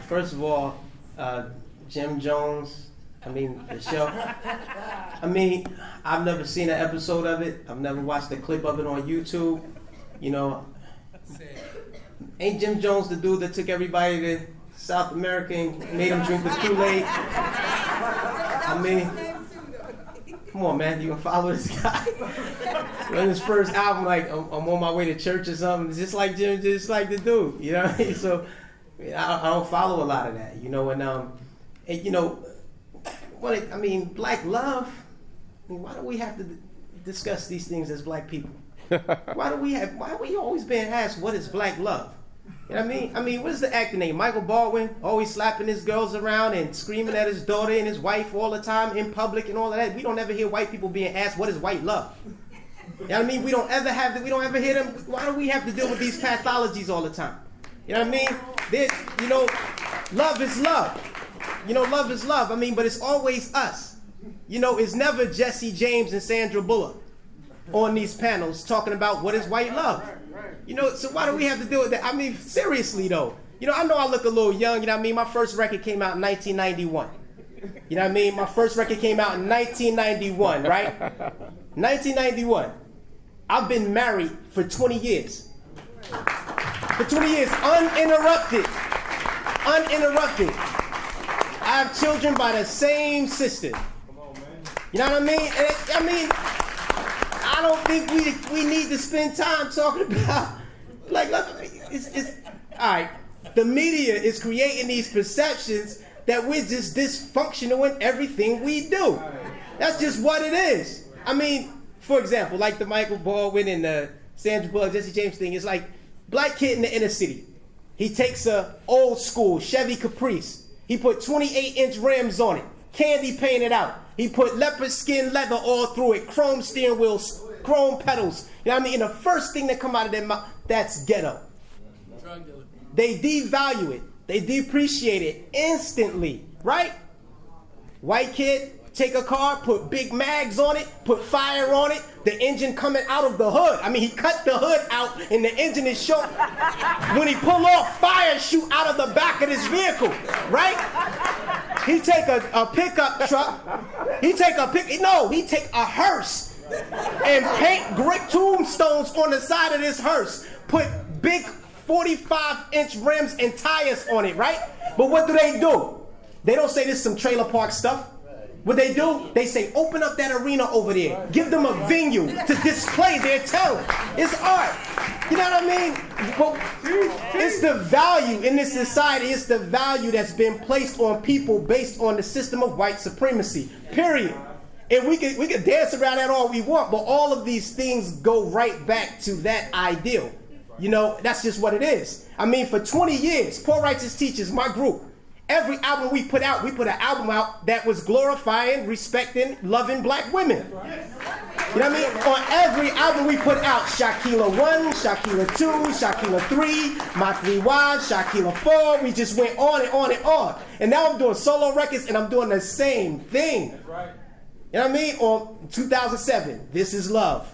First of all, Jim Jones, I mean, the show. I mean, I've never seen an episode of it. I've never watched a clip of it on YouTube. You know, ain't Jim Jones the dude that took everybody to South America and made them drink the Kool-Aid? I mean, come on, man, you can follow this guy. On his first album, like, I'm on my way to church or something, it's just like Jim, just like the dude, you know what I mean? So, I don't follow a lot of that, you know, and you know, I mean, black love, I mean, why do we have to discuss these things as black people? Why are we always being asked, what is black love? You know what I mean? I mean, what is the actor name? Michael Baldwin, always slapping his girls around and screaming at his daughter and his wife all the time in public and all of that. We don't ever hear white people being asked, what is white love? You know what I mean? We don't ever hear them. Why do we have to deal with these pathologies all the time? You know what I mean? You know, love is love. You know, love is love. I mean, but it's always us. You know, it's never Jesse James and Sandra Bullock on these panels talking about what is white love. You know, so why do we have to deal with that? I mean, seriously though. You know, I know I look a little young, you know what I mean? My first record came out in 1991. You know what I mean? My first record came out in 1991, right? 1991. I've been married for 20 years. For 20 years, uninterrupted. Uninterrupted. I have children by the same sister. You know what I mean? And I don't think we need to spend time talking about, like, look, it's all right. The media is creating these perceptions that we're just dysfunctional in everything we do. That's just what it is. I mean, for example, like the Michael Baldwin and the Sandra Bullock, Jesse James thing, it's like black kid in the inner city. He takes a old school Chevy Caprice. He put 28-inch rims on it, candy painted out. He put leopard skin leather all through it, chrome steering wheels, chrome pedals. You know what I mean? And the first thing that come out of their mouth, that's ghetto. They devalue it. They depreciate it instantly, right? White kid, take a car, put big mags on it, put fire on it, the engine coming out of the hood. I mean, he cut the hood out and the engine is short. When he pull off, fire shoot out of the back of this vehicle, right? He take a pickup truck. He take a hearse and paint brick tombstones on the side of this hearse. Put big 45-inch rims and tires on it, right? But what do? They don't say this is some trailer park stuff. What they do, they say, open up that arena over there. Give them a venue to display their talent. It's art. You know what I mean? But it's the value in this society. It's the value that's been placed on people based on the system of white supremacy. Period. And we could dance around that all we want, but all of these things go right back to that ideal. You know, that's just what it is. I mean, for 20 years, Poor Righteous Teachers, my group, every album we put out, we put an album out that was glorifying, respecting, loving black women. You know what I mean? On every album we put out, Shakila 1, Shakila 2, Shakila 3, My Three Wives, Shakila 4, we just went on and on and on. And now I'm doing solo records and I'm doing the same thing. You know what I mean? On 2007, This Is Love.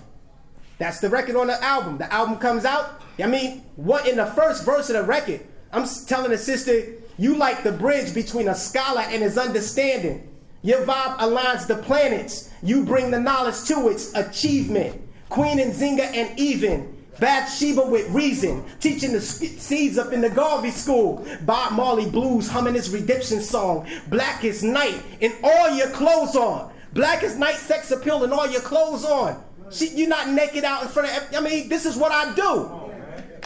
That's the record on the album. The album comes out. I mean, what in the first verse of the record, I'm telling the sister, you like the bridge between a scholar and his understanding. Your vibe aligns the planets. You bring the knowledge to its achievement. Queen and Zinga and Even. Bathsheba with reason. Teaching the seeds up in the Garvey school. Bob Marley blues humming his redemption song. Black is night and all your clothes on. Black is night, sex appeal and all your clothes on. You're not naked out in front of, I mean, this is what I do.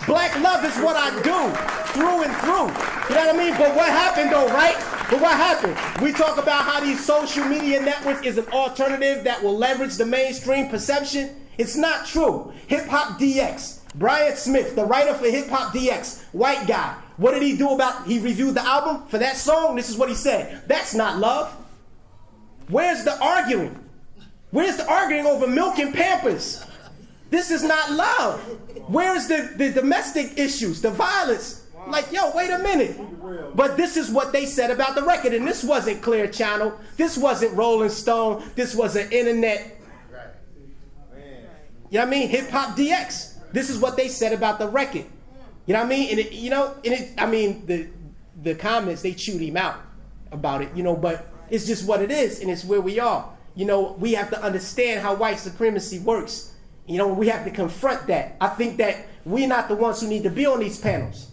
Black love is what I do, through and through. You know what I mean? But what happened though, right? But what happened? We talk about how these social media networks is an alternative that will leverage the mainstream perception. It's not true. Hip Hop DX, Brian Smith, the writer for Hip Hop DX, white guy. What did he do about, he reviewed the album for that song? This is what he said. That's not love. Where's the arguing? Where's the arguing over milk and Pampers? This is not love. Where's the domestic issues, the violence? Like, yo, wait a minute. But this is what they said about the record. And this wasn't Clear Channel. This wasn't Rolling Stone. This wasn't internet. You know what I mean? Hip Hop DX. This is what they said about the record. You know what I mean? And it, you know, and it, I mean, the comments, they chewed him out about it, but it's just what it is, and it's where we are. We have to understand how white supremacy works. We have to confront that. I think that we're not the ones who need to be on these panels.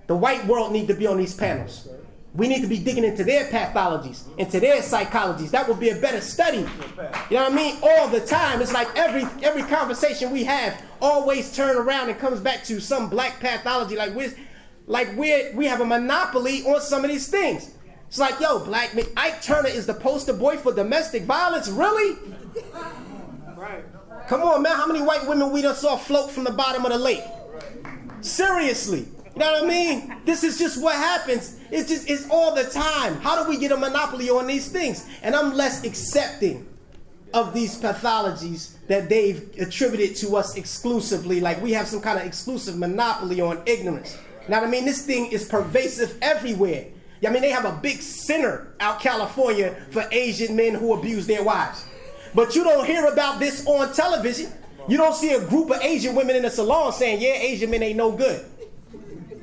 The white world need to be on these panels. We need to be digging into their pathologies, into their psychologies. That would be a better study. You know what I mean? All the time. It's like every conversation we have always turn around and comes back to some black pathology. We have a monopoly on some of these things. It's like, yo, black man, Ike Turner is the poster boy for domestic violence? Really? Right. Come on, man. How many white women we done saw float from the bottom of the lake? Seriously. You know what I mean? This is just what happens. It's all the time. How do we get a monopoly on these things? And I'm less accepting of these pathologies that they've attributed to us exclusively. Like we have some kind of exclusive monopoly on ignorance. You know what I mean? This thing is pervasive everywhere. I mean, they have a big center out California for Asian men who abuse their wives. But you don't hear about this on television. You don't see a group of Asian women in a salon saying, yeah, Asian men ain't no good.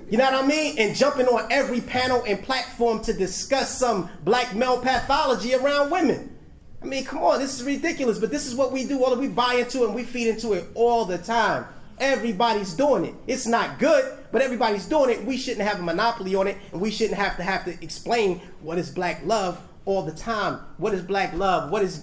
You know what I mean? And jumping on every panel and platform to discuss some black male pathology around women. I mean, come on, this is ridiculous, but this is what we do. We buy into it and we feed into it all the time. Everybody's doing it. It's not good, but everybody's doing it. We shouldn't have a monopoly on it, and we shouldn't have to explain what is black love all the time. What is black love? What is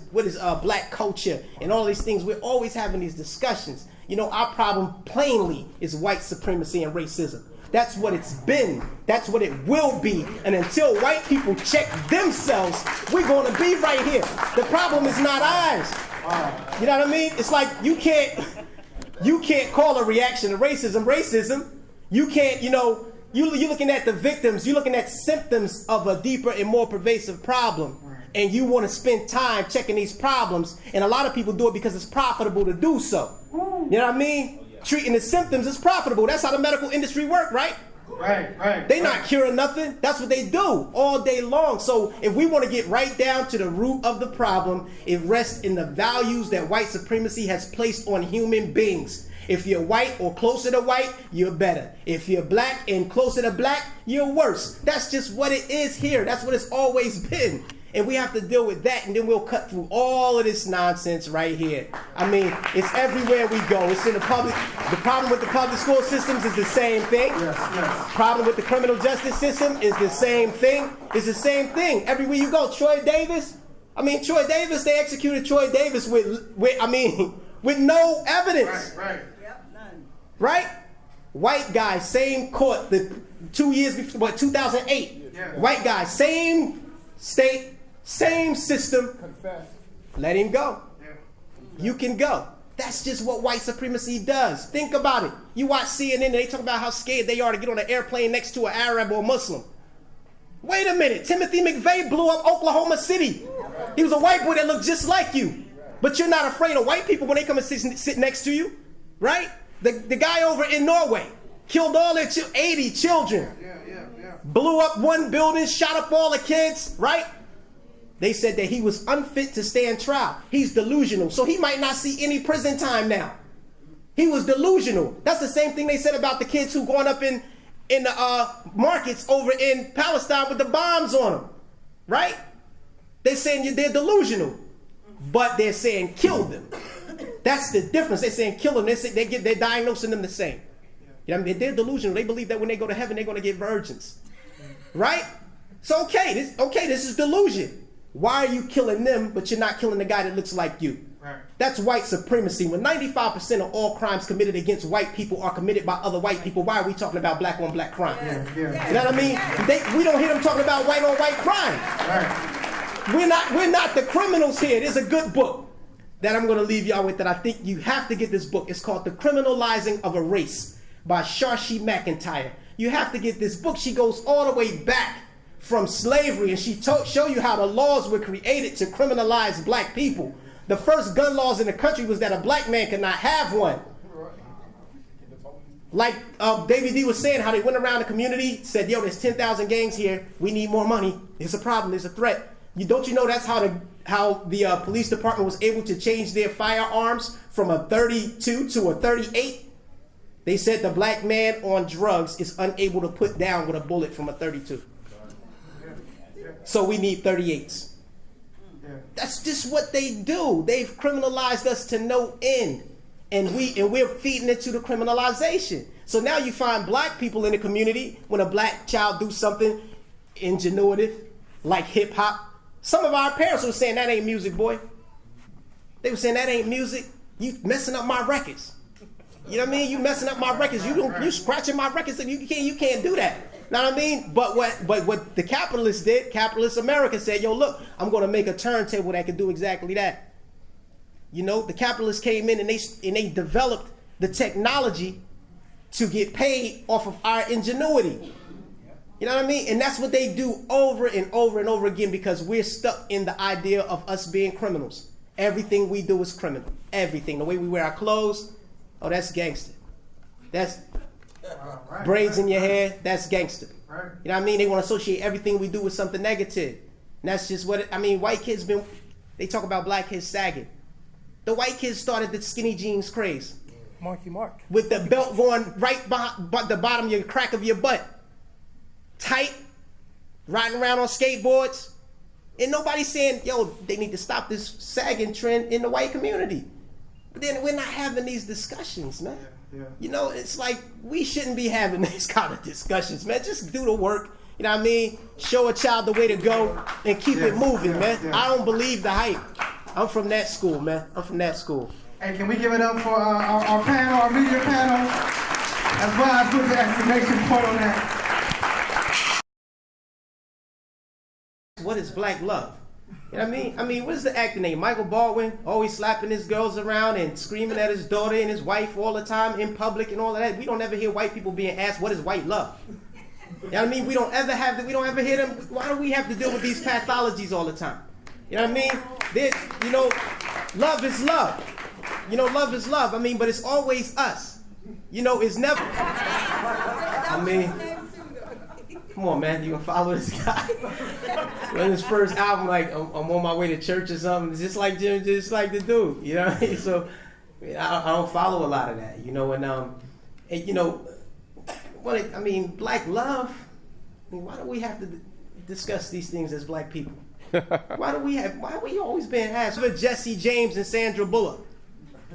black culture? And all these things. We're always having these discussions. Our problem plainly is white supremacy and racism. That's what it's been. That's what it will be. And until white people check themselves, we're going to be right here. The problem is not ours. You know what I mean? It's like you can't call a reaction to racism. You can't, you're looking at the victims. You're looking at symptoms of a deeper and more pervasive problem. And you want to spend time checking these problems. And a lot of people do it because it's profitable to do so. You know what I mean? Treating the symptoms is profitable. That's how the medical industry works, right? Right. They not curing nothing. That's what they do all day long. So if we want to get right down to the root of the problem, it rests in the values that white supremacy has placed on human beings. If you're white or closer to white, you're better. If you're black and closer to black, you're worse. That's just what it is here. That's what it's always been. And we have to deal with that, and then we'll cut through all of this nonsense right here. I mean, it's everywhere we go. It's in the public. The problem with the public school systems is the same thing. Yes. Problem with the criminal justice system is the same thing. It's the same thing. Everywhere you go, Troy Davis. They executed Troy Davis with no evidence. Right. Yep, none. Right? White guy, same court, 2 years before, 2008. Yeah. White guy, same state, same system. Confess. Let him go. Yeah. You can go. That's just what white supremacy does. Think about it. You watch CNN and they talk about how scared they are to get on an airplane next to an Arab or Muslim. Wait a minute. Timothy McVeigh blew up Oklahoma City. He was a white boy that looked just like you. But you're not afraid of white people when they come and sit next to you. Right? The guy over in Norway killed all their 80 children. Yeah. Blew up one building, shot up all the kids, right? They said that he was unfit to stand trial. He's delusional, so he might not see any prison time now. He was delusional. That's the same thing they said about the kids who going up in the markets over in Palestine with the bombs on them, right? They're saying they're delusional, but they're saying kill them. That's the difference. They're saying kill them. They're diagnosing them the same. You know what I mean? They're delusional. They believe that when they go to heaven, they're going to get virgins. Right? So, this is delusion. Why are you killing them, but you're not killing the guy that looks like you? Right. That's white supremacy. When 95% of all crimes committed against white people are committed by other white people, why are we talking about black on black crime? Yeah. You know what I mean? We don't hear them talking about white on white crime. Right. We're not the criminals here. There's a good book that I'm going to leave y'all with that I think you have to get this book. It's called The Criminalizing of a Race by Shashi McIntyre. You have to get this book. She goes all the way back from slavery, and she show you how the laws were created to criminalize black people. The first gun laws in the country was that a black man could not have one. Like David D was saying, how they went around the community, said, yo, there's 10,000 gangs here. We need more money. There's a problem. There's a threat. Don't you know that's how the police department was able to change their firearms from a 32 to a 38? They said the black man on drugs is unable to put down with a bullet from a 32. So we need 38s. That's just what they do. They've criminalized us to no end. And we're feeding into the criminalization. So now you find black people in the community, when a black child do something ingenuitive, like hip hop, some of our parents were saying that ain't music, boy. They were saying that ain't music. You messing up my records. You know what I mean? You messing up my records. You scratching my records. You can't do that. Know what I mean? But what the capitalists did, capitalist America said, yo, look, I'm going to make a turntable that can do exactly that. You know, the capitalists came in and they developed the technology to get paid off of our ingenuity. You know what I mean? And that's what they do over and over and over again, because we're stuck in the idea of us being criminals. Everything we do is criminal. Everything. The way we wear our clothes, oh, that's gangster. That's braids in your hair, that's gangster. You know what I mean? They want to associate everything we do with something negative. And that's just what white kids they talk about black kids sagging. The white kids started the skinny jeans craze. Marky Mark. With the belt going right behind the bottom of your crack of your butt. Tight, riding around on skateboards. And nobody's saying, yo, they need to stop this sagging trend in the white community. But then we're not having these discussions, man. Yeah. You know, it's like we shouldn't be having these kind of discussions, man. Just do the work. You know what I mean? Show a child the way to go and keep it moving, man. Yeah. I don't believe the hype. I'm from that school, man. I'm from that school. Hey, can we give it up for our panel, our media panel, as well as put the exclamation point on that? What is black love? You know what I mean? I mean, what is the actor name? Michael Baldwin, always slapping his girls around and screaming at his daughter and his wife all the time in public and all of that. We don't ever hear white people being asked, what is white love? You know what I mean? We don't ever hear them. Why do we have to deal with these pathologies all the time? You know what I mean? You know, love is love. You know, love is love. I mean, but it's always us. You know, it's never. I mean, come on, man. You gonna follow this guy? On his first album, like I'm on my way to church or something. It's just like Jim, just like the dude. You know what I mean? So I don't follow a lot of that. You know, and you know, I mean, black love. I mean, why do we have to discuss these things as black people? Why are we always being asked for Jesse James and Sandra Bullock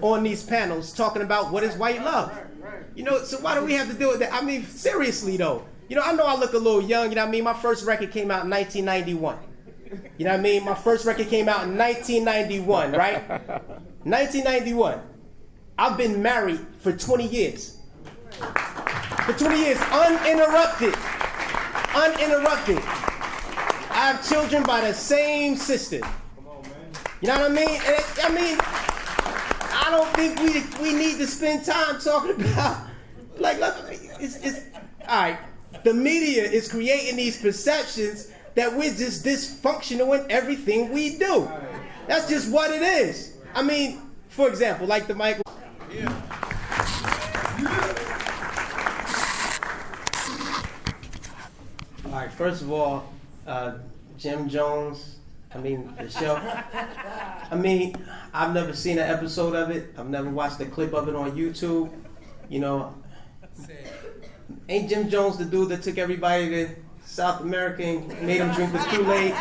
on these panels talking about what is white love? You know, so why do we have to deal with that? I mean, seriously though. You know I look a little young, you know what I mean? My first record came out in 1991. You know what I mean? My first record came out in 1991, right? 1991. I've been married for 20 years. For 20 years, uninterrupted. Uninterrupted. I have children by the same sister. Come on, man. You know what I mean? And I don't think we need to spend time talking about like it's all right. The media is creating these perceptions that we're just dysfunctional in everything we do. That's just what it is. I mean, for example, like the Michael. Yeah. All right. First of all. Jim Jones, I mean, the show. I mean, I've never seen an episode of it. I've never watched a clip of it on YouTube. You know, ain't Jim Jones the dude that took everybody to South America and made them drink the Kool-Aid?